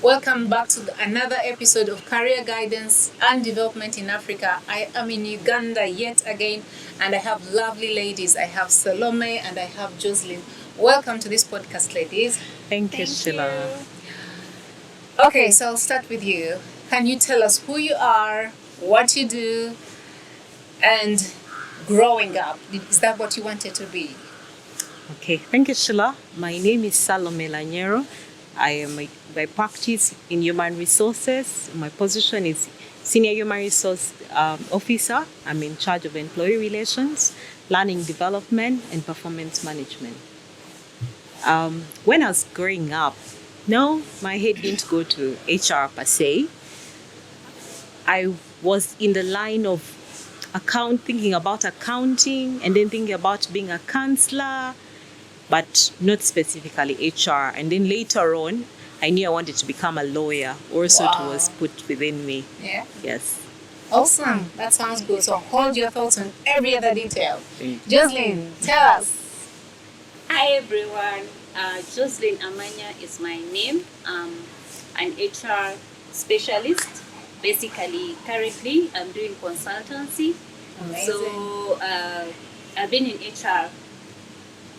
Welcome back to another episode of Career Guidance and Development in Africa. I am in Uganda yet again, and I have lovely ladies. I have Salome and I have Jocelyn. Welcome to this podcast, ladies. Thank you, Sheila. Okay, so I'll start with you. Can you tell us who you are, what you do, and growing up? Is that what you wanted to be? Okay, thank you, Sheila. My name is Salome Lanyero. I practice in human resources. My position is Senior Human Resource Officer. I'm in charge of employee relations, learning development, and performance management. When I was growing up, no, my head didn't go to HR per se. I was in the line of thinking about accounting, and then thinking about being a counselor, but not specifically HR. And then later on, I knew I wanted to become a lawyer. Also, Wow. it was put within me. Yeah. Yes. Awesome. That sounds good. So hold your thoughts on every other detail. Thank Jocelyn, tell us. Hi everyone, Jocelyn Amanya is my name. I'm an HR specialist. Basically, currently I'm doing consultancy. Amazing. So I've been in HR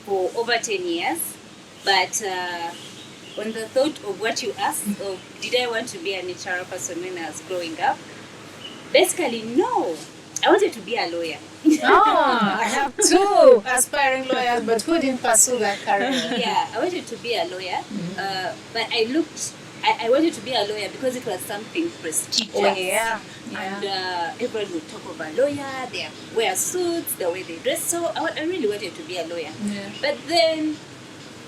for over 10 years. But on the thought of what you asked, of did I want to be an HR person when I was growing up? Basically, no. I wanted to be a lawyer. I have two aspiring lawyers, but who didn't pursue that career? Yeah, I wanted to be a lawyer, but I wanted to be a lawyer because it was something prestigious. Oh, yeah. And everyone would talk about lawyer, they wear suits, the way they dress. So I really wanted to be a lawyer. Yeah. But then,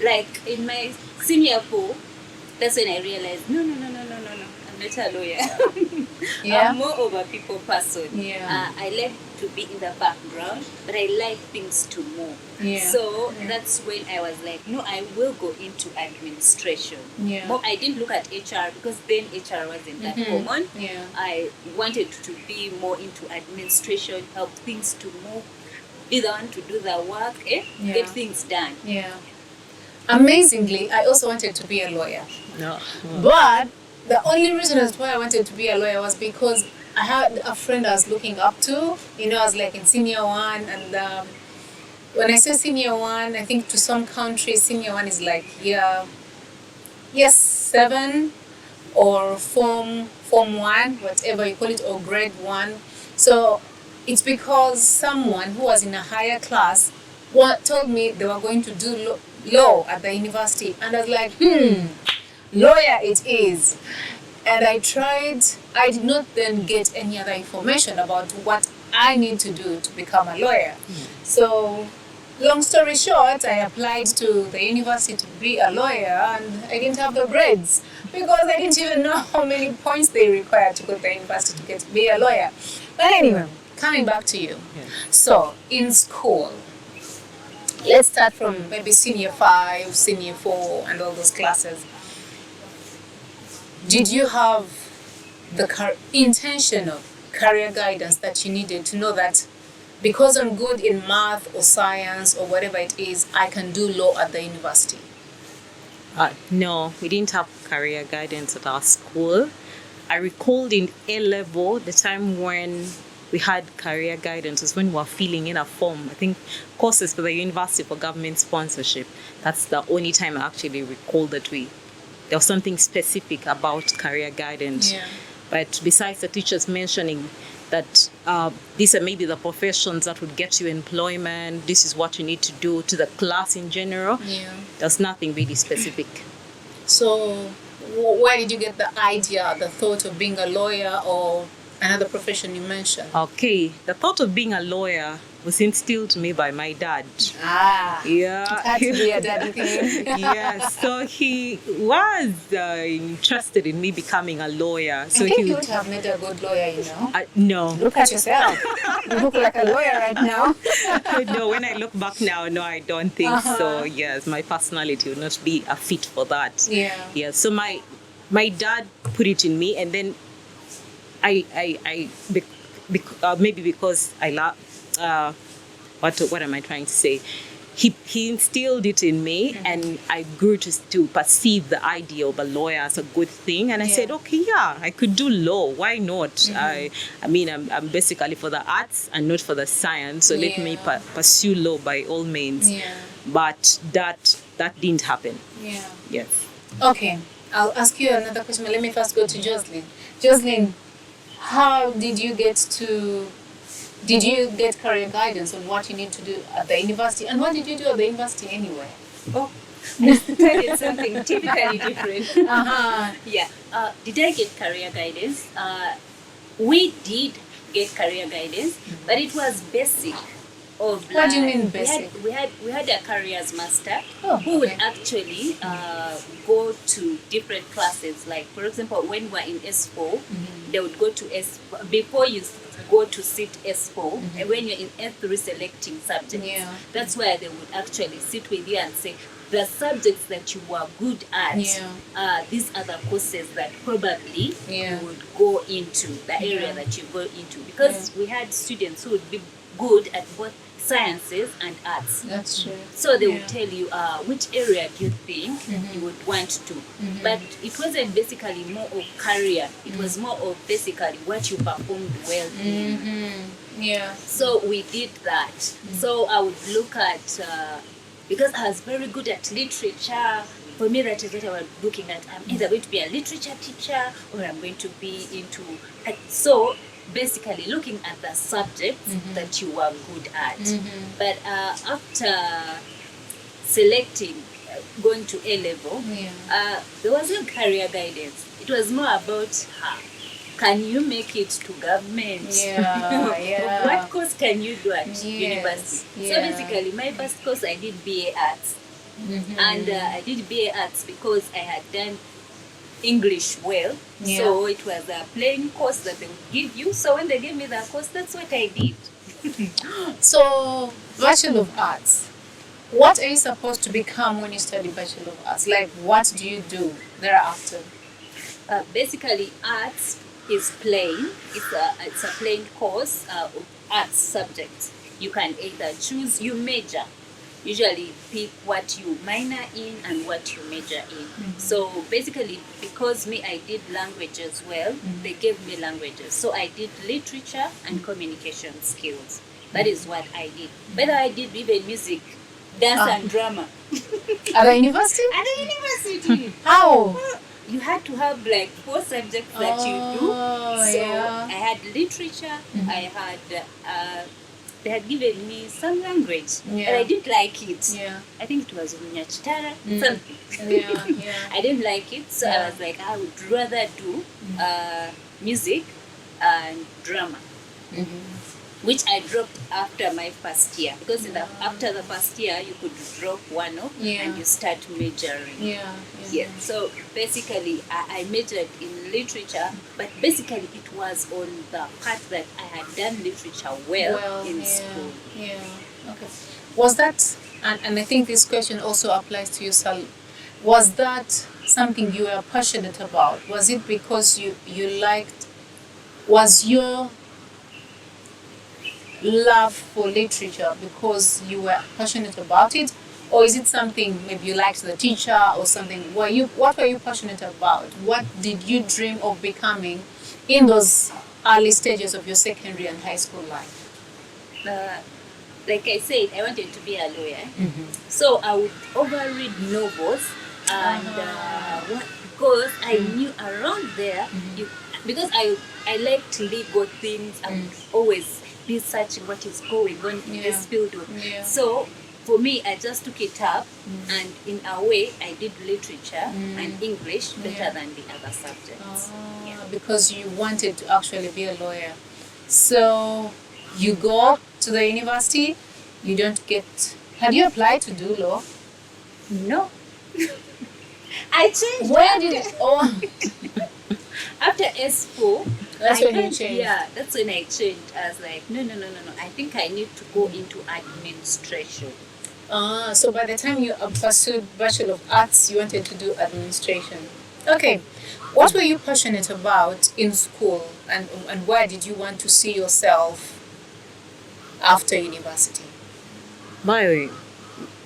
like in my senior four, that's when I realized, no, I'm not a lawyer. Yeah. I'm more of a people person. Yeah. I like to be in the background, but I like things to move. Yeah. So Yeah. that's when I was like, no, I will go into administration. Yeah. More, I didn't look at HR because then HR wasn't that common. Yeah. I wanted to be more into administration, help things to move, be the one to do the work, Yeah. get things done. Yeah. Amazingly, I also wanted to be a lawyer. No. But the only reason as why I wanted to be a lawyer was because I had a friend I was looking up to. I was like in senior one, and when I say senior one, I think to some countries senior one is like yes 7 or form 1, whatever you call it, or grade 1. So it's because someone who was in a higher class told me they were going to do law at the university, and I was like, lawyer it is. And I tried. I did not then get any other information about what I need to do to become a lawyer. So long story short, I applied to the university to be a lawyer, and I didn't have the grades because I didn't even know how many points they required to go to the university to be a lawyer. But anyway, coming back to you. So in school, let's start from maybe senior 5, senior 4, and all those classes. Did you have the intention of career guidance that you needed to know that because I'm good in math or science or whatever it is, I can do law at the university? No, we didn't have career guidance at our school. I recalled in A-level, the time when we had career guidance was when we were filling in a form. I think courses for the University for Government Sponsorship. That's the only time I actually recall that there was something specific about career guidance. Yeah. But besides the teachers mentioning that these are maybe the professions that would get you employment, this is what you need to do to the class in general, there's nothing really specific. So where did you get the idea, the thought of being a lawyer or another profession you mentioned? Okay, the thought of being a lawyer was instilled to me by my dad. Yeah. It had to be a daddy thing. Yes, so he was interested in me becoming a lawyer. So I think he you would have made a good lawyer, no. Look at yourself. You look like a lawyer right now. No, when I look back now, no, I don't think so. Yes, my personality would not be a fit for that. Yeah. Yeah. So my dad put it in me, and then maybe because I love what am I trying to say? he instilled it in me, and I grew to perceive the idea of a lawyer as a good thing. And I said, okay, yeah, I could do law. Why not? I mean, I'm basically for the arts and not for the science. So let me pursue law by all means. Yeah. But that didn't happen. Yeah. Yes. Okay. I'll ask you another question, but let me first go to Jocelyn. Jocelyn, how did you get career guidance on what you need to do at the university? And what did you do at the university anyway? Oh, I studied something typically different. Yeah. Did I get career guidance? We did get career guidance, but it was basic. What do you mean basic? We had a careers master Oh, who would okay. actually go to different classes. Like, for example, when we're in S4, they would go to S4 before you go to sit S4, and when you're in S3 selecting subjects, that's where they would actually sit with you and say, the subjects that you were good at, these are the courses that probably you would go into, the area that you go into. Because we had students who would be good at both sciences and arts. That's true. So they would tell you which area do you think you would want to. But it wasn't basically more of career. It was more of basically what you performed well in. Yeah. So we did that. So I would look at, because I was very good at literature, for me that is what I was looking at. I'm either going to be a literature teacher or I'm going to be into... So basically looking at the subjects that you were good at. But after selecting, going to A-level, there wasn't career guidance. It was more about can you make it to government? What course can you do at university? So basically my first course I did BA Arts. And I did BA Arts because I had done English well, so it was a plain course that they would give you. So when they gave me that course, that's what I did. So, Bachelor of Arts, what are you supposed to become when you study Bachelor of Arts? Like, what do you do thereafter? Basically, arts is plain. It's a plain course of arts subjects. You can either choose your major. Usually pick what you minor in and what you major in. So basically, because I did language as well, they gave me languages. So I did literature and communication skills. That is what I did. But I did even music, dance and drama. At the university? At the university. How? You had to have like 4 subjects that you do. So I had literature, I had... they had given me some language, and I didn't like it. I think it was Nyachitara, something. I didn't like it, so I was like, I would rather do music and drama, which I dropped after my first year. Because after the first year, you could drop one off and you start majoring. So basically, I majored in literature, but basically it was on the part that I had done literature well in school. Okay. Was that, and I think this question also applies to you, Sal, was that something you were passionate about? Was it because you liked, was your love for literature because you were passionate about it? Or is it something maybe you liked the teacher or something? What were you passionate about? What did you dream of becoming in those early stages of your secondary and high school life? Like I said, I wanted to be a lawyer. So I would overread novels and because I knew around there, because I liked legal things, I would always be searching what is going on in this field. So for me, I just took it up, and in a way, I did literature and English better than the other subjects. Because you wanted to actually be a lawyer. So you go to the university, you don't get... Had you applied to do law? No. I changed. Where did it... Oh, after S4, that's when you changed. Yeah, that's when I changed. I was like, no. I think I need to go into administration. So by the time you pursued Bachelor of Arts, you wanted to do administration. Okay. What were you passionate about in school, and where did you want to see yourself after university?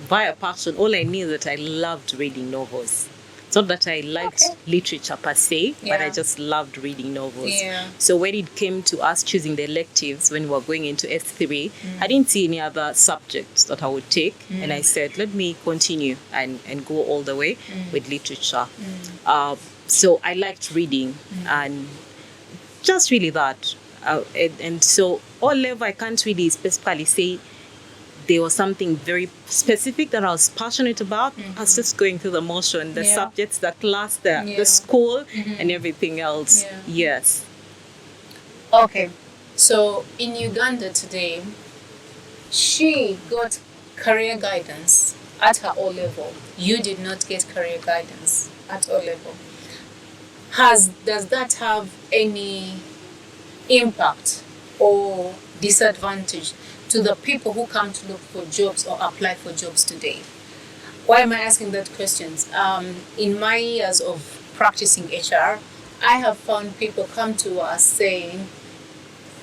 via passion, all I knew that I loved reading novels. It's not that I liked literature per se, but I Yeah. just loved reading novels. Yeah. So when it came to us choosing the electives when we were going into S3, I didn't see any other subjects that I would take. And I said, let me continue and go all the way with literature. So I liked reading and just really that. And so all level, I can't really specifically say there was something very specific that I was passionate about. I was just going through the motion, the Yeah. subjects, the class, Yeah. the school, and everything else. Yeah. Yes. Okay. So in Uganda today, she got career guidance at her O level. You did not get career guidance at O level. Does that have any impact or disadvantage to the people who come to look for jobs or apply for jobs today? Why am I asking that questions? In my years of practicing HR, I have found people come to us saying,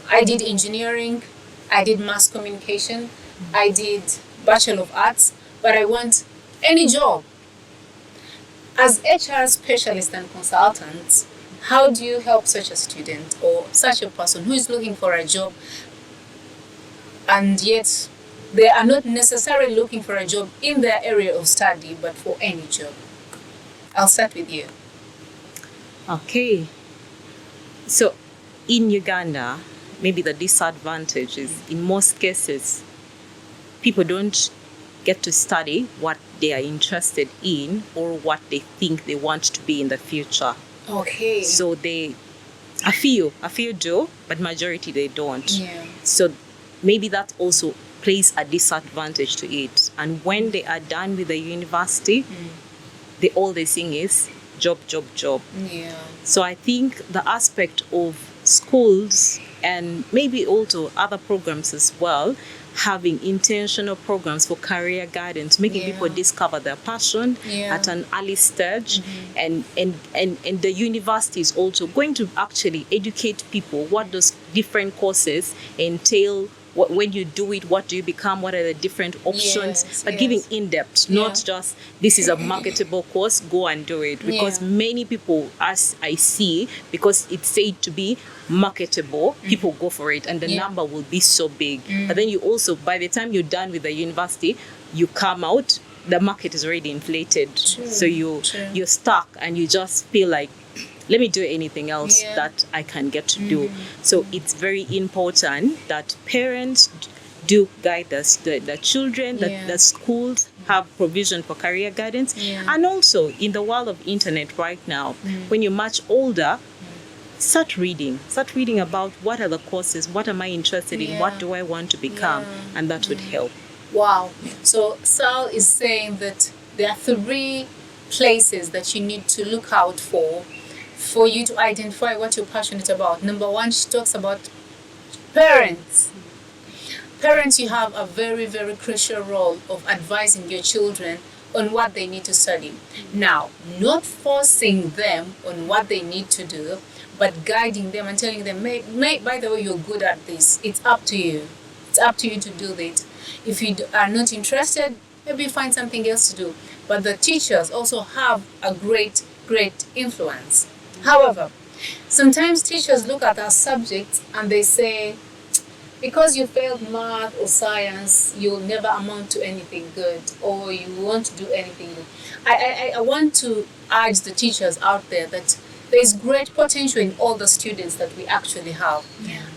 I did engineering, I did mass communication, I did Bachelor of Arts, but I want any job. As HR specialists and consultants, how do you help such a student or such a person who is looking for a job and yet they are not necessarily looking for a job in their area of study, but for any job? I'll start with you. Okay. So in Uganda, maybe the disadvantage is in most cases, people don't get to study what they are interested in or what they think they want to be in the future. Okay. So a few do, but majority they don't. Yeah. So maybe that also plays a disadvantage to it. And when they are done with the university, all they sing is job, job, job. Yeah. So I think the aspect of schools and maybe also other programs as well, having intentional programs for career guidance, making people discover their passion at an early stage, and the university is also going to actually educate people what those different courses entail. When you do it, what do you become? What are the different options? Yes, but yes. giving in-depth, not just this is a marketable course, go and do it. Because many people, as I see, because it's said to be marketable, people go for it and the number will be so big. But then you also, by the time you're done with the university, you come out, the market is already inflated. So you're stuck and you just feel like, let me do anything else that I can get to do. So it's very important that parents do guide the children, that the schools have provision for career guidance. And also in the world of internet right now, when you're much older, start reading about what are the courses, what am I interested in, what do I want to become, and that would help. Wow. So Sal is saying that there are 3 places that you need to look out for you to identify what you're passionate about. Number 1, she talks about parents. Parents, you have a very, very crucial role of advising your children on what they need to study. Now, not forcing them on what they need to do, but guiding them and telling them, by the way, you're good at this. It's up to you. It's up to you to do it. If you are not interested, maybe find something else to do. But the teachers also have a great, great influence. However, sometimes teachers look at our subjects and they say, because you failed math or science, you'll never amount to anything good, or you won't do anything good. I want to urge the teachers out there that there's great potential in all the students that we actually have.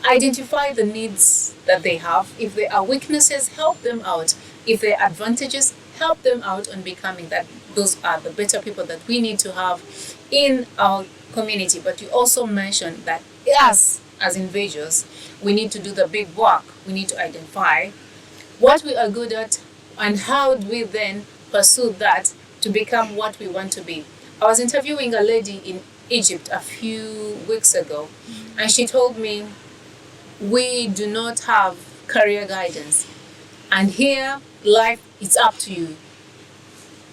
Identify the needs that they have. If there are weaknesses, help them out. If there are advantages, help them out on becoming that. Those are the better people that we need to have in our community. But you also mentioned that us as individuals, we need to do the big work. We need to identify what we are good at and how do we then pursue that to become what we want to be. I was interviewing a lady in Egypt a few weeks ago, and she told me we do not have career guidance, and here life is up to you.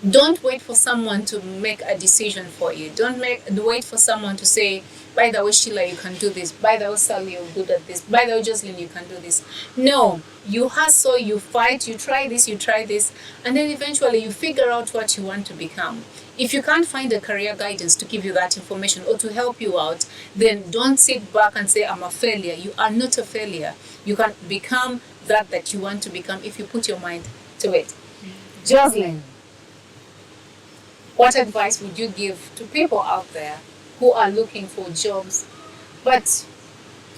Don't wait for someone to make a decision for you. Don't wait for someone to say, by the way, Sheila, you can do this. By the way, Sally, you're good at this. By the way, Jocelyn, you can do this. No, you hustle, you fight, you try this, and then eventually you figure out what you want to become. If you can't find a career guidance to give you that information or to help you out, then don't sit back and say, I'm a failure. You are not a failure. You can become that you want to become if you put your mind to it. Jocelyn, what advice would you give to people out there who are looking for jobs, but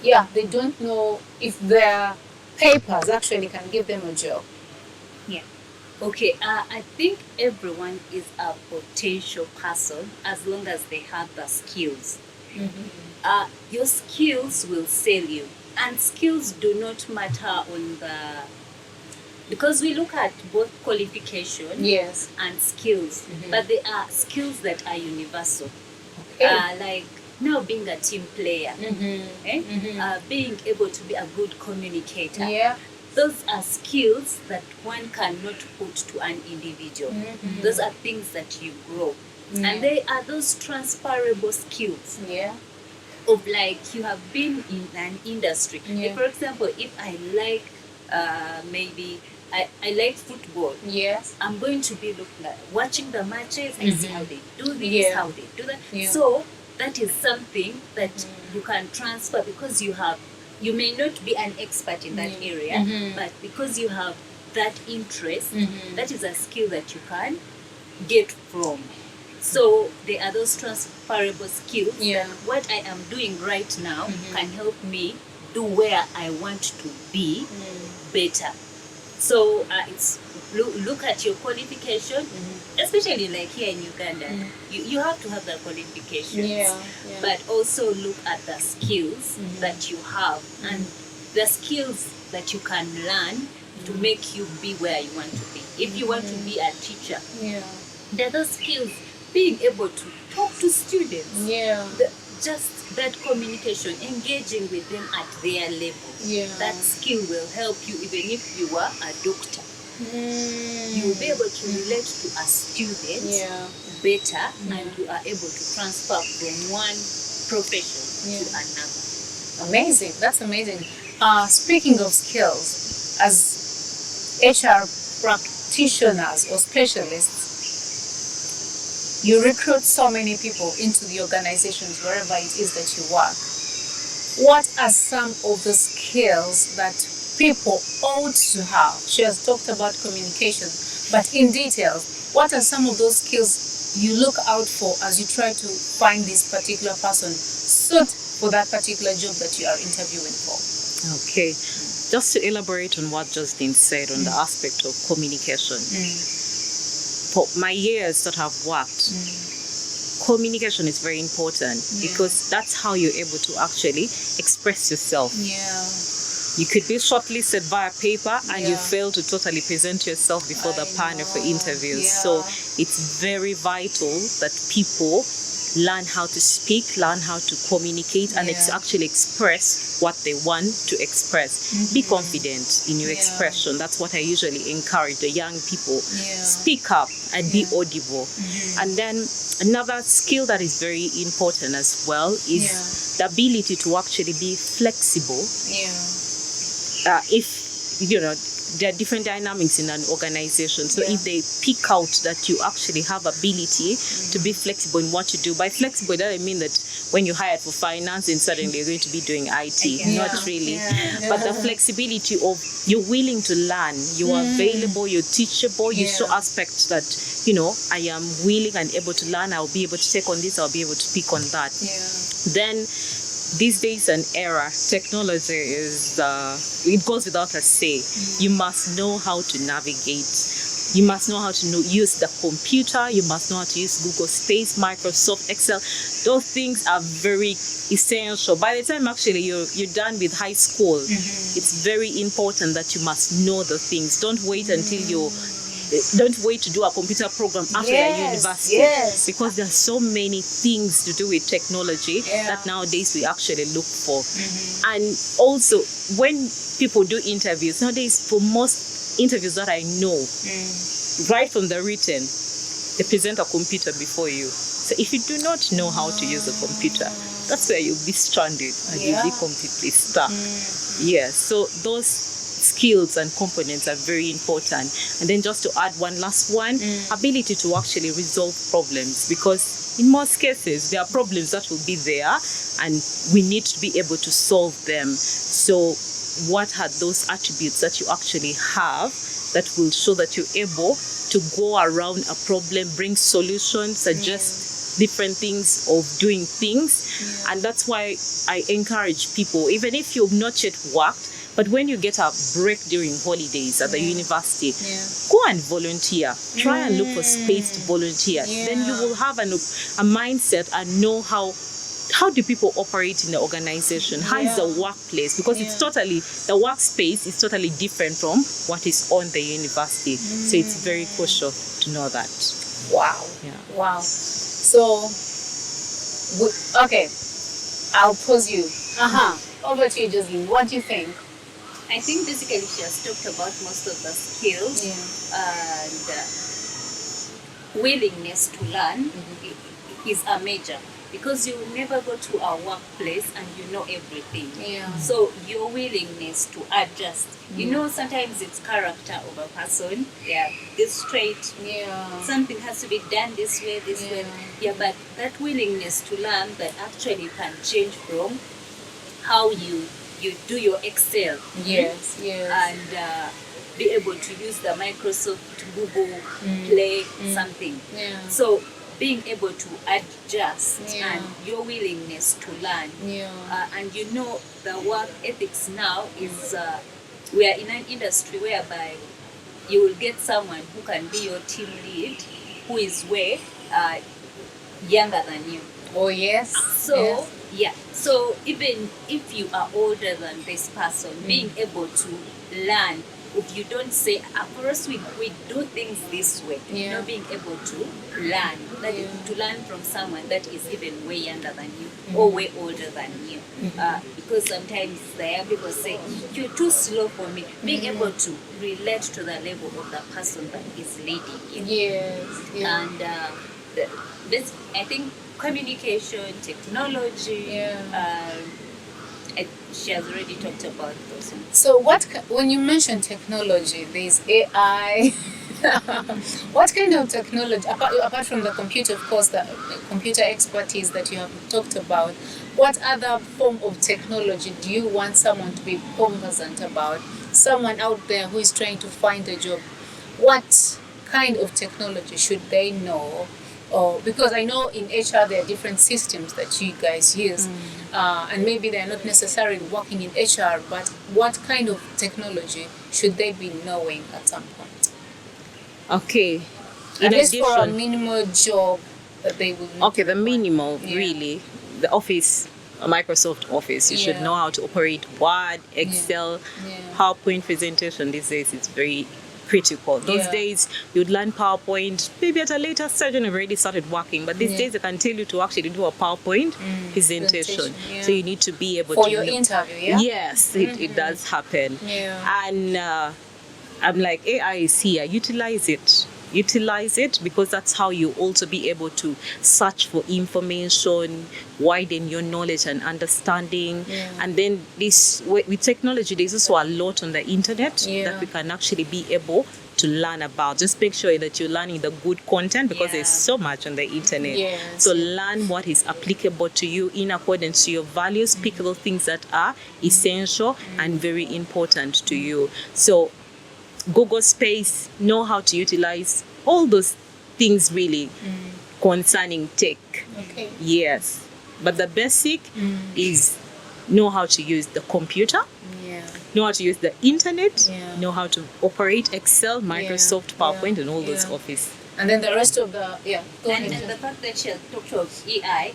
they don't know if their papers actually can give them a job? Yeah. Okay, I think everyone is a potential person as long as they have the skills. Your skills will sell you, and skills do not matter on the, because we look at both qualification and skills, but there are skills that are universal. Like now being a team player, being able to be a good communicator. Those are skills that one cannot put to an individual. Those are things that you grow. And they are those transferable skills. Of like you have been in an industry. Like, for example, if I like maybe I like football. I'm going to be watching the matches and see how they do this, how they do that. So that is something that you can transfer because you may not be an expert in that area, but because you have that interest, that is a skill that you can get from. So there are those transferable skills. That what I am doing right now can help me do where I want to be better. So it's look at your qualification, especially like here in Uganda. You have to have the qualifications, but also look at the skills that you have and the skills that you can learn to make you be where you want to be. If you want to be a teacher, there are those skills, being able to talk to students, just that communication, engaging with them at their level. That skill will help you even if you are a doctor. You will be able to relate to a student better, and you are able to transfer from one profession to another. Amazing. That's amazing. Speaking of skills, as HR practitioners or specialists, you recruit so many people into the organizations wherever it is that you work. What are some of the skills that people ought to have? She has talked about communication, but in detail, what are some of those skills you look out for as you try to find this particular person suit for that particular job that you are interviewing for? Okay, just to elaborate on what Justin said on the aspect of communication. For my years that I've worked, communication is very important because that's how you're able to actually express yourself. You could be shortlisted via paper and you fail to totally present yourself before the panel for interviews. So it's very vital that people learn how to speak, learn how to communicate, and actually express what they want to express. Be confident in your expression. That's what I usually encourage the young people. Speak up and be audible. And then another skill that is very important as well is the ability to actually be flexible. If, you know, there are different dynamics in an organization. So if they pick out that you actually have ability to be flexible in what you do. By flexible, that I mean that when you're hired for finance, then suddenly you're going to be doing IT. Not really. But the flexibility of you're willing to learn, you are available, you're teachable, you show aspects that, you know, I am willing and able to learn, I'll be able to take on this, I'll be able to pick on that. Then these days an era, technology is, it goes without a say. You must know how to navigate. You must know how to use the computer. You must know how to use Google Space, Microsoft, Excel. Those things are very essential. By the time actually you're done with high school, it's very important that you must know the things. Don't wait until don't wait to do a computer program after the university, because there are so many things to do with technology that nowadays we actually look for. And also when people do interviews nowadays, for most interviews that I know, right from the written, they present a computer before you. So if you do not know how to use a computer, that's where you'll be stranded and you'll be completely stuck. Yes, so those skills and components are very important. And then just to add one last one, ability to actually resolve problems, because in most cases there are problems that will be there and we need to be able to solve them. So what are those attributes that you actually have that will show that you're able to go around a problem, bring solutions, suggest different things of doing things? And that's why I encourage people, even if you've not yet worked, but when you get a break during holidays at the university, go and volunteer. Try and look for space to volunteer. Then you will have a mindset and know how do people operate in the organization? How is the workplace? Because it's totally, the workspace is totally different from what is on the university. So it's very crucial to know that. Wow. Yeah. Wow. So, okay, I'll pause you. Over to you, Jocelyn. What do you think? I think basically she has talked about most of the skills and willingness to learn is a major, because you will never go to a workplace and you know everything. So your willingness to adjust. You know, sometimes it's character of a person. This straight. Something has to be done this way, this way. But that willingness to learn that actually can change from how you do your Excel. And be able to use the Microsoft, Google, Play, something. So being able to adjust and your willingness to learn. And you know, the work ethics now is, we are in an industry whereby you will get someone who can be your team lead, who is way younger than you. Oh, yes. So, so even if you are older than this person, being able to learn, if you don't say, for us, we do things this way, you know, being able to learn, to learn from someone that is even way younger than you or way older than you. Because sometimes there are people say, you're too slow for me. Being able to relate to the level of the person that is leading you. And this, I think, communication, technology, she has already talked about those things. So when you mention technology, there's AI. What kind of technology, apart from the computer, of course, the computer expertise that you have talked about, what other form of technology do you want someone to be conversant about? Someone out there who is trying to find a job, what kind of technology should they know? Because I know in HR there are different systems that you guys use, and maybe they're not necessarily working in HR, but what kind of technology should they be knowing at some point? Okay. At least for a minimal job that they will need. Okay, the minimal, really, the Office, Microsoft Office, you should know how to operate Word, Excel, PowerPoint presentation these days is very critical. Those days you'd learn PowerPoint maybe at a later stage when you've already started working, but these days they can tell you to actually do a PowerPoint presentation. So you need to be able for to your interview. Yes, it does happen. And I'm like, AI is here, utilize it, because that's how you also be able to search for information, widen your knowledge and understanding. And then this, with technology, there's also a lot on the internet that we can actually be able to learn about. Just make sure that you're learning the good content, because there's so much on the internet. So learn what is applicable to you in accordance to your values. Pick those things that are essential and very important to you. So Google Space, know how to utilize all those things really concerning tech. Yes. But the basic is know how to use the computer, know how to use the internet, know how to operate Excel, Microsoft, PowerPoint, and all those Office. And then the rest of the, and the fact that she has talked of AI,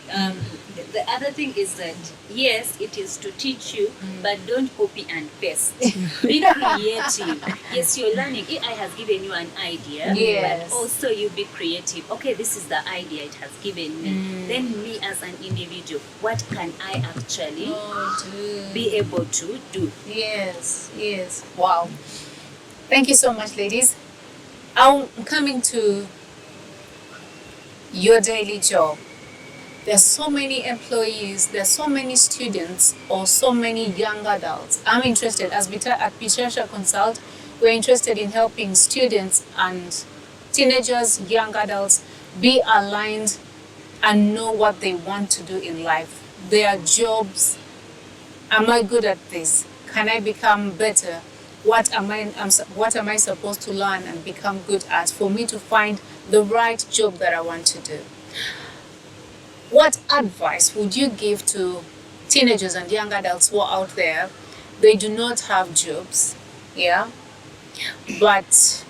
the other thing is that, yes, it is to teach you, but don't copy and paste. Be creative. Yes, you're learning. AI has given you an idea, but also you be creative. Okay, this is the idea it has given me. Then me as an individual, what can I actually be able to do? Yes. Wow. Thank you so much, ladies. I'm coming to your daily job. There's so many employees, there's so many students or so many young adults. I'm interested, as at Bishasha Consult, we're interested in helping students and teenagers, young adults be aligned and know what they want to do in life. Their jobs, am I good at this? Can I become better? What am I supposed to learn and become good at for me to find the right job that I want to do? What advice would you give to teenagers and young adults who are out there? They do not have jobs, yeah? But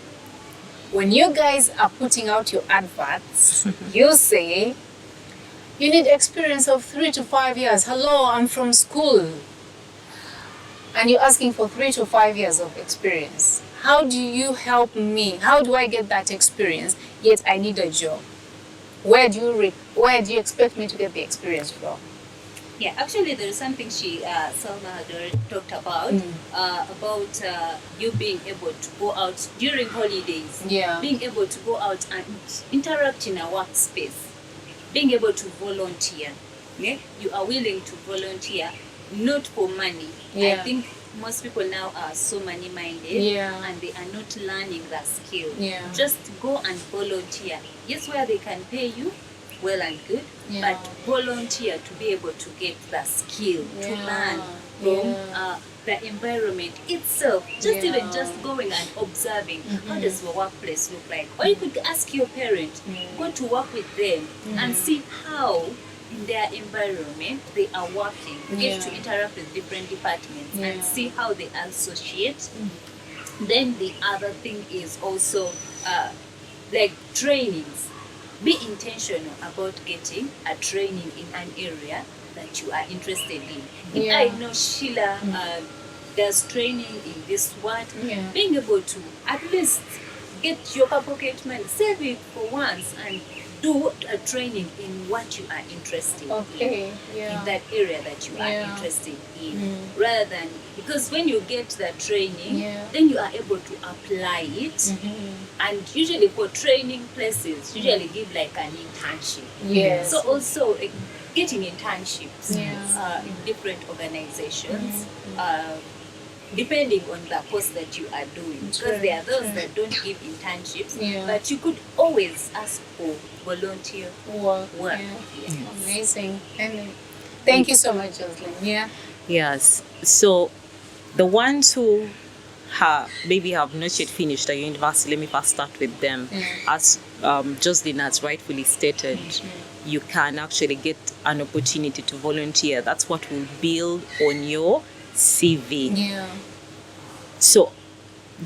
when you guys are putting out your adverts, you say, you need experience of 3 to 5 years. Hello, I'm from school. And you're asking for 3 to 5 years of experience. How do you help me? How do I get that experience? Yet I need a job. Where do you expect me to get the experience from? Yeah, actually, there is something Salma had already talked about, you being able to go out during holidays. Yeah. Being able to go out and interact in a workspace. Being able to volunteer. Yeah? You are willing to volunteer, not for money. Yeah. I think most people now are so money-minded, Yeah. and they are not learning that skill. Yeah. Just go and volunteer. Yes, where they can pay you, well and good, Yeah. but volunteer to be able to get the skill, to Yeah. learn from Yeah. the environment itself. Just Yeah. even just going and observing, how does your workplace look like? Or you could ask your parent, go to work with them and see how in their environment they are working. Get Yeah. to interact with different departments Yeah. and see how they associate. Then the other thing is also like trainings. Be intentional about getting a training in an area that you are interested in. If Yeah. I know Sheila does training in this one, Yeah. being able to at least get your pocket money, save it for once, and do a training in what you are interested in. Okay. Yeah. In that area that you are Yeah. interested in, rather than, because when you get that training, Yeah. then you are able to apply it. And usually for training places, usually give like an internship. Yes. So also getting internships Yeah. in different organizations, depending on the course that you are doing. Because there are those that don't give internships, Yeah. but you could always ask for volunteer Work. work. Yeah. Yes. Amazing. And thank you so much, Jocelyn. Yeah. Yes. So the ones who maybe have not yet finished the university, let me first start with them. As Jocelyn has rightfully stated, you can actually get an opportunity to volunteer. That's what will build on your CV. Yeah. So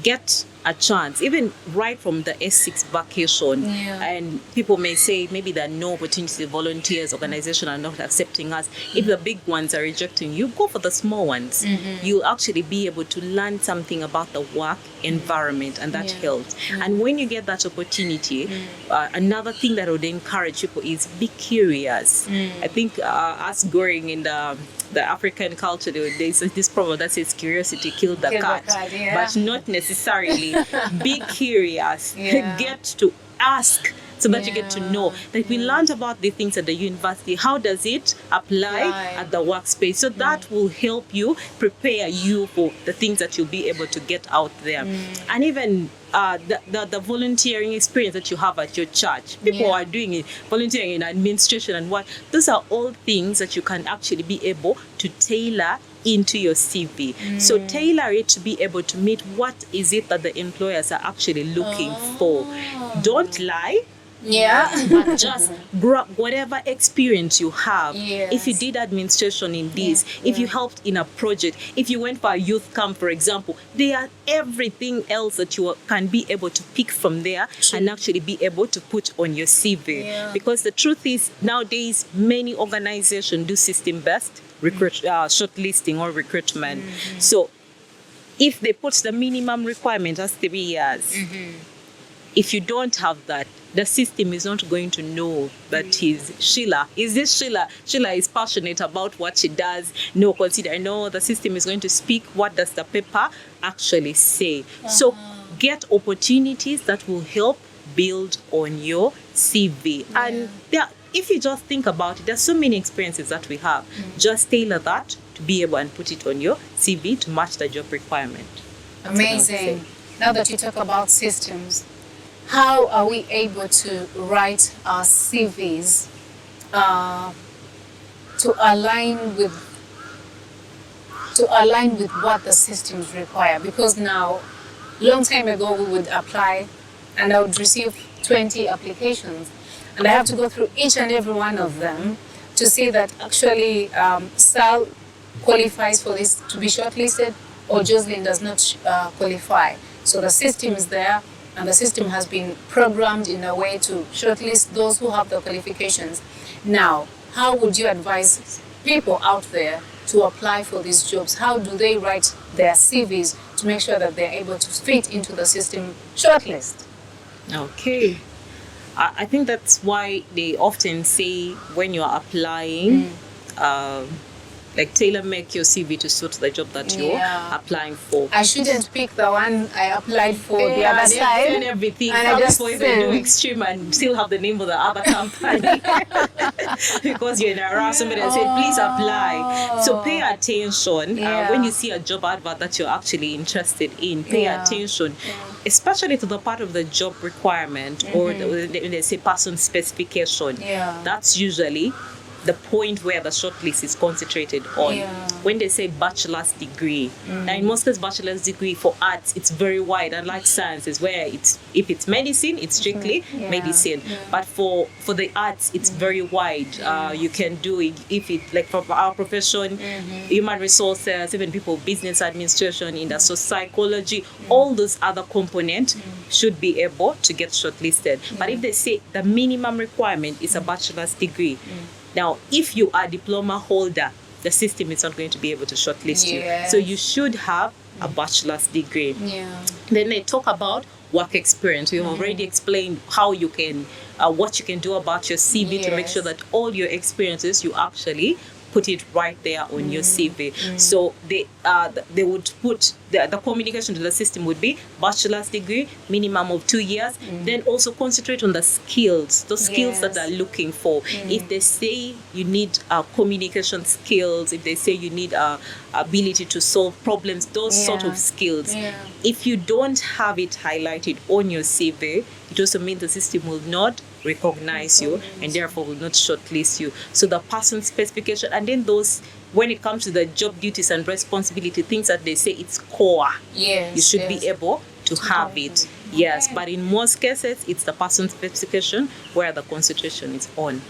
get a chance, even right from the S6 vacation. Yeah. And people may say maybe there are no opportunity, volunteers, organizations are not accepting us. If the big ones are rejecting you, go for the small ones. You'll actually be able to learn something about the work environment, and that Yeah. helps. And when you get that opportunity, another thing that I would encourage people is be curious. I think us growing in the African culture, there's this proverb that says curiosity killed the cat, yeah. but not necessarily. Be curious. Yeah. Get to ask so that you get to know. Like we learned about the things at the university, how does it apply Right. at the workspace? So that will help you prepare you for the things that you'll be able to get out there. And even the volunteering experience that you have at your church. People Yeah. are doing it, volunteering in administration and what. Those are all things that you can actually be able to tailor into your CV. So tailor it to be able to meet what is it that the employers are actually looking for. Don't lie. Yeah. But just grab whatever experience you have. Yes. If you did administration in this, if you helped in a project, if you went for a youth camp, for example, there are everything else that you can be able to pick from there and actually be able to put on your CV. Yeah. Because the truth is, nowadays, many organizations do system-based shortlisting or recruitment. So if they put the minimum requirement as 3 years, if you don't have that, the system is not going to know that he's Sheila. Is this Sheila? Sheila is passionate about what she does. No, the system is going to speak. What does the paper actually say? So get opportunities that will help build on your CV. And if you just think about it, there's so many experiences that we have. Just tailor that to be able and put it on your CV to match the job requirement. Amazing. Now that you talk about systems, how are we able to write our CVs to align with what the systems require? Because now, long time ago, we would apply and I would receive 20 applications, and I have to go through each and every one of them to see that actually Sal qualifies for this to be shortlisted, or Jocelyn does not qualify. So the system is there, and the system has been programmed in a way to shortlist those who have the qualifications. Now, how would you advise people out there to apply for these jobs? How do they write their CVs to make sure that they're able to fit into the system shortlist? Okay. I think that's why they often say when you're applying, like tailor make your CV to suit the job that you're applying for. I shouldn't pick the one I applied for the other side and everything. and Some I just people even do extreme and still have the name of the other company because you're in a rush. Somebody will say, please apply. So pay attention when you see a job advert that you're actually interested in. Pay attention, especially to the part of the job requirement or they say person specification. That's usually the point where the shortlist is concentrated on. When they say bachelor's degree, now in most cases bachelor's degree for arts, it's very wide, unlike sciences where if it's medicine, it's strictly medicine. But for the arts, it's very wide. You can do it if it, like for our profession, human resources, even people business administration, industrial psychology, all those other components should be able to get shortlisted. But if they say the minimum requirement is a bachelor's degree, now, if you are a diploma holder, the system is not going to be able to shortlist you. So you should have a bachelor's degree. Then they talk about work experience. We have already explained how you can, what you can do about your CV to make sure that all your experiences, you actually put it right there on your CV. So they would put the communication to the system would be bachelor's degree, minimum of 2 years. Then also concentrate on the skills, those skills that they're looking for. If they say you need communication skills, if they say you need ability to solve problems, those sort of skills. If you don't have it highlighted on your CV, it also means the system will not recognize you and therefore will not shortlist you. So the person specification, and then those, when it comes to the job duties and responsibility, things that they say it's core, you should be able to have it. But in most cases, it's the person specification where the concentration is on.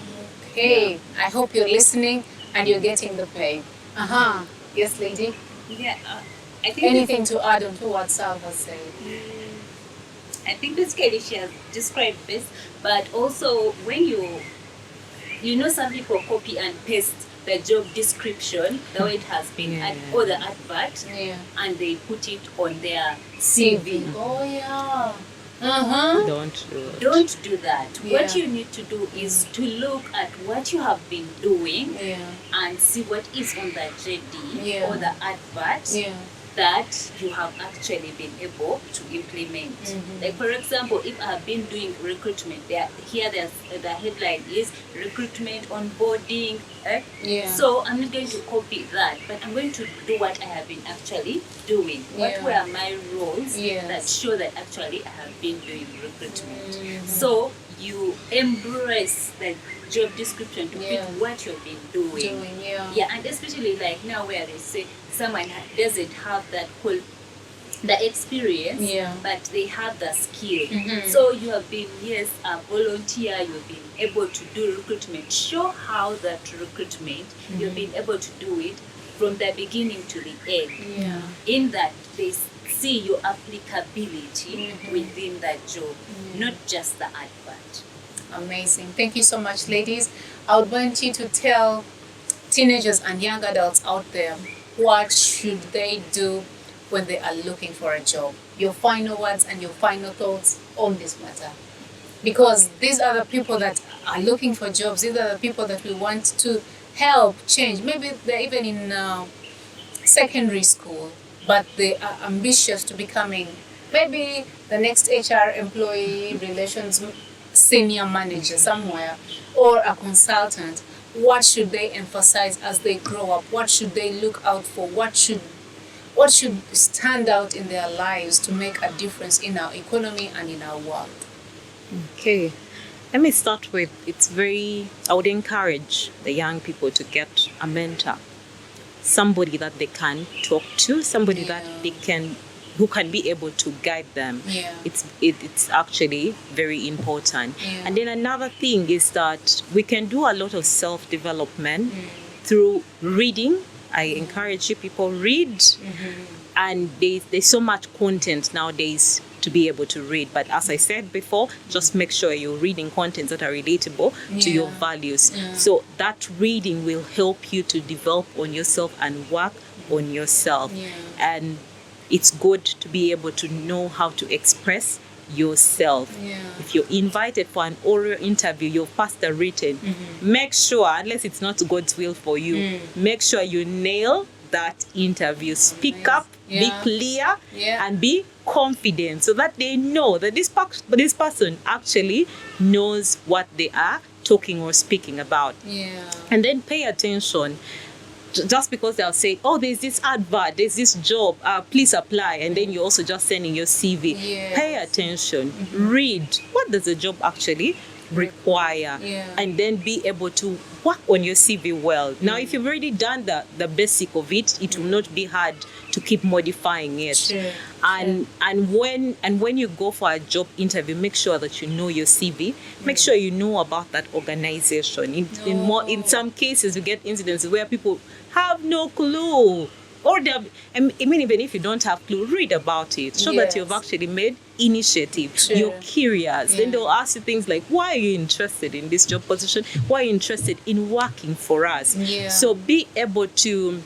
Okay, I hope you're listening and you're getting the pay. Yes, lady? I think Anything to add on to what Sal has said? I think basically she has described this, but also when you know some people copy and paste the job description, the way it has been, or the advert, and they put it on their CV. Don't do that. What you need to do is to look at what you have been doing and see what is on the JD or the advert that you have actually been able to implement. Like for example, if I have been doing recruitment, there's the headline is recruitment onboarding. So I'm not going to copy that, but I'm going to do what I have been actually doing. What were my roles that show that actually I have been doing recruitment? So you embrace the job description to fit what you've been doing. And especially like now where they say someone doesn't have that whole the experience, but they have the skill. So you have been a volunteer, you've been able to do recruitment. Show how that recruitment you've been able to do it from the beginning to the end. In that they see your applicability within that job, not just the advert. Amazing. Thank you so much, ladies. I would want you to tell teenagers and young adults out there, what should they do when they are looking for a job? Your final words and your final thoughts on this matter. Because these are the people that are looking for jobs. These are the people that we want to help change. Maybe they're even in secondary school, but they are ambitious to becoming maybe the next HR employee relations senior manager somewhere or a consultant, what should they emphasize as they grow up? What should they look out for? What should stand out in their lives to make a difference in our economy and in our world? Okay. Let me start with, I would encourage the young people to get a mentor, somebody that they can talk to, somebody that who can be able to guide them. Yeah. It's actually very important. Yeah. And then another thing is that we can do a lot of self-development through reading. I encourage you people read, and there's so much content nowadays to be able to read. But as I said before, just make sure you're reading contents that are relatable to your values. Yeah. So that reading will help you to develop on yourself and work on yourself. Yeah. And it's good to be able to know how to express yourself. Yeah. If you're invited for an oral interview, you've passed the written, make sure, unless it's not God's will for you, make sure you nail that interview. Speak up, be clear, and be confident, so that they know that this person actually knows what they are talking or speaking about. Yeah. And then pay attention. Just because they'll say, oh, there's this advert, there's this job, please apply, and then you're also just sending your CV. Yes. Pay attention, read, what does the job actually require, and then be able to work on your CV well. Now, if you've already done the basic of it, it will not be hard to keep modifying it. Sure. And when you go for a job interview, make sure that you know your CV. Make sure you know about that organization. In some cases, we get incidents where people have no clue, or even if you don't have clue, read about it. Show that you've actually made initiative. Sure. You're curious. Then they'll ask you things like, why are you interested in this job position? Why are you interested in working for us? Yeah. So be able to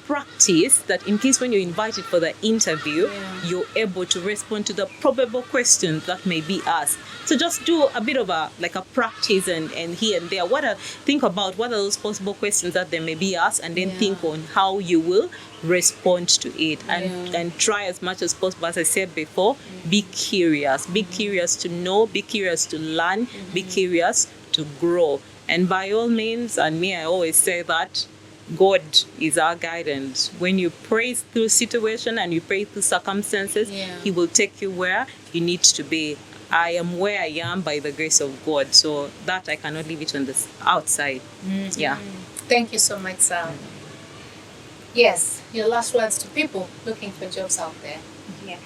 practice that, in case when you're invited for the interview, you're able to respond to the probable questions that may be asked. So just do a bit of a practice and here and there. Think about what are those possible questions that they may be asked, and then think on how you will respond to it, and try as much as possible. As I said before, be curious. Be curious to know, be curious to learn, be curious to grow. And by all means, and me, I always say that God is our guidance. When you pray through situation and you pray through circumstances, He will take you where you need to be. I am where I am by the grace of God. So that I cannot leave it on the outside. Yeah. Thank you so much, Sal. Yes, your last words to people looking for jobs out there. Yeah.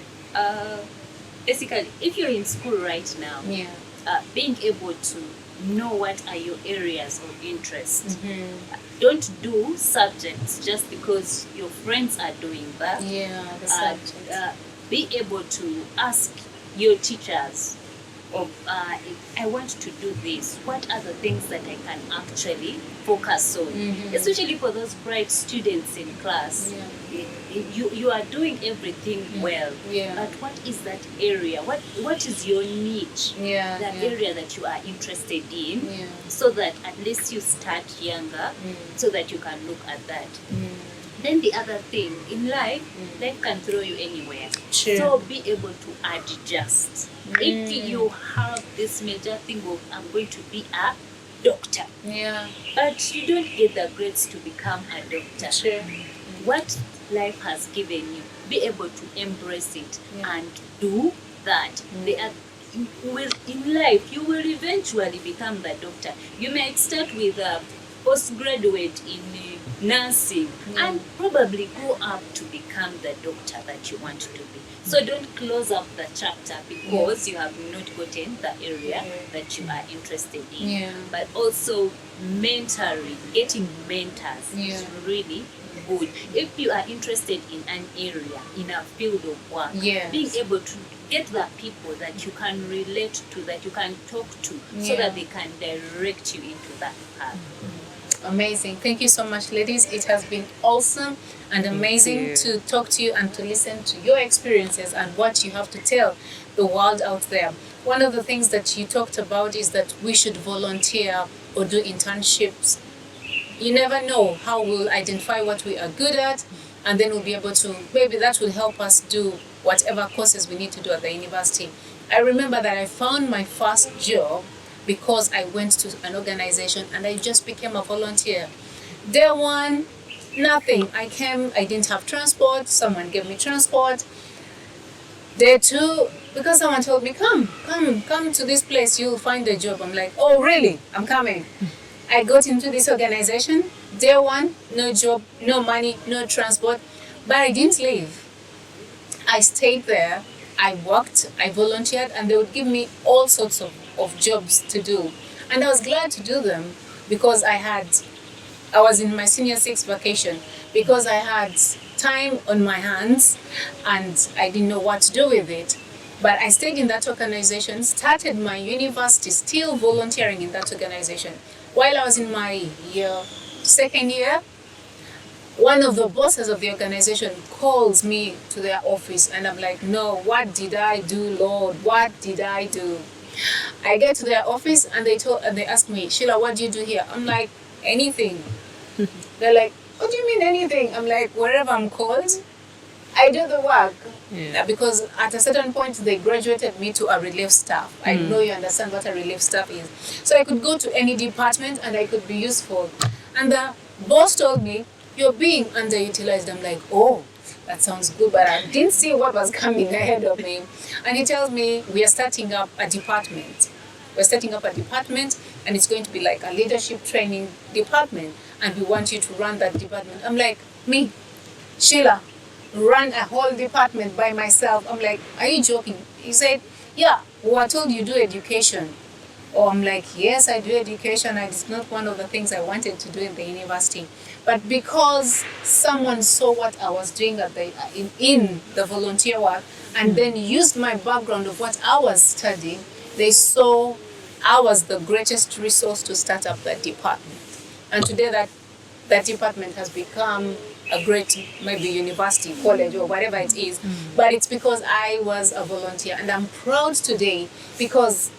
Basically, if you're in school right now, being able to know what are your areas of interest. Don't do subjects just because your friends are doing that. The subjects. Be able to ask your teachers of, if I want to do this, what are the things that I can actually focus on? Especially for those bright students in class. You are doing everything well, but what is that area? What is your niche? That area that you are interested in, so that at least you start younger, so that you can look at that. Then the other thing, in life can throw you anywhere. Sure. So be able to adjust. If you have this major thing of, I'm going to be a doctor, but you don't get the grades to become a doctor. Sure. What life has given you, be able to embrace it and do that. In life, you will eventually become the doctor. You may start with a postgraduate in nursing and probably go up to become the doctor that you want to be. So don't close up the chapter because you have not gotten the area that you are interested in. But also mentoring, getting mentors is really good. If you are interested in an area, in a field of work, being able to get the people that you can relate to, that you can talk to, so that they can direct you into that path. Amazing. Thank you so much, ladies. It has been awesome and amazing to talk to you and to listen to your experiences and what you have to tell the world out there. One of the things that you talked about is that we should volunteer or do internships. You never know how we'll identify what we are good at, and then we'll be able to, maybe that will help us do whatever courses we need to do at the university. I remember that I found my first job because I went to an organization and I just became a volunteer. Day one, nothing. I came, I didn't have transport, someone gave me transport. Day two, because someone told me, come to this place, you'll find a job. I'm like, oh, really? I'm coming. I got into this organization. Day one, no job, no money, no transport, but I didn't leave. I stayed there. I worked, I volunteered, and they would give me all sorts of jobs to do. And I was glad to do them because I was in my senior six vacation because I had time on my hands and I didn't know what to do with it. But I stayed in that organization, started my university, still volunteering in that organization. While I was in my second year, one of the bosses of the organization calls me to their office and I'm like, no, what did I do, Lord? What did I do? I get to their office and they ask me, Sheila, what do you do here? I'm like, anything. They're like, what do you mean anything? I'm like, wherever I'm called, I do the work. Yeah. Because at a certain point they graduated me to a relief staff. I know you understand what a relief staff is. So I could go to any department and I could be useful. And the boss told me, you're being underutilized. I'm like, oh, that sounds good, but I didn't see what was coming ahead of me. And he tells me, we are starting up a department. We're setting up a department and it's going to be like a leadership training department. And we want you to run that department. I'm like, me, Sheila, run a whole department by myself. I'm like, are you joking? He said, yeah, well, I told you do education. Oh, I'm like, yes, I do education. It's not one of the things I wanted to do in the university. But because someone saw what I was doing in the volunteer work and then used my background of what I was studying, they saw I was the greatest resource to start up that department. And today that department has become a great maybe university, college, or whatever it is. But it's because I was a volunteer. And I'm proud today because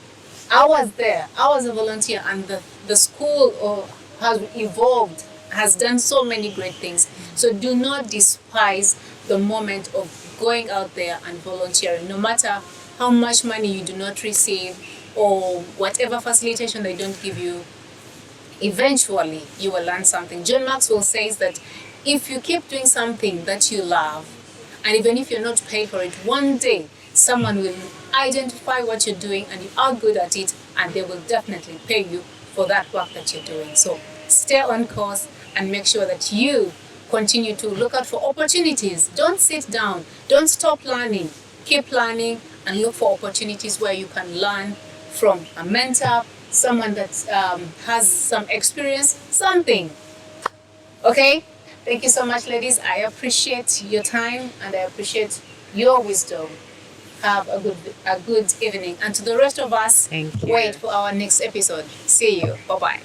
I was there. I was a volunteer and the school has evolved, has done so many great things. So do not despise the moment of going out there and volunteering, no matter how much money you do not receive or whatever facilitation they don't give you. Eventually, you will learn something. John Maxwell says that if you keep doing something that you love, and even if you're not paid for it, one day someone will identify what you're doing and you are good at it, and they will definitely pay you for that work that you're doing. So stay on course and make sure that you continue to look out for opportunities. Don't sit down. Don't stop learning. Keep learning and look for opportunities where you can learn from a mentor, someone that has some experience, something. Okay? Thank you so much, ladies. I appreciate your time and I appreciate your wisdom. Have a good evening. And to the rest of us, Thank you. wait for our next episode. See you. Bye-bye.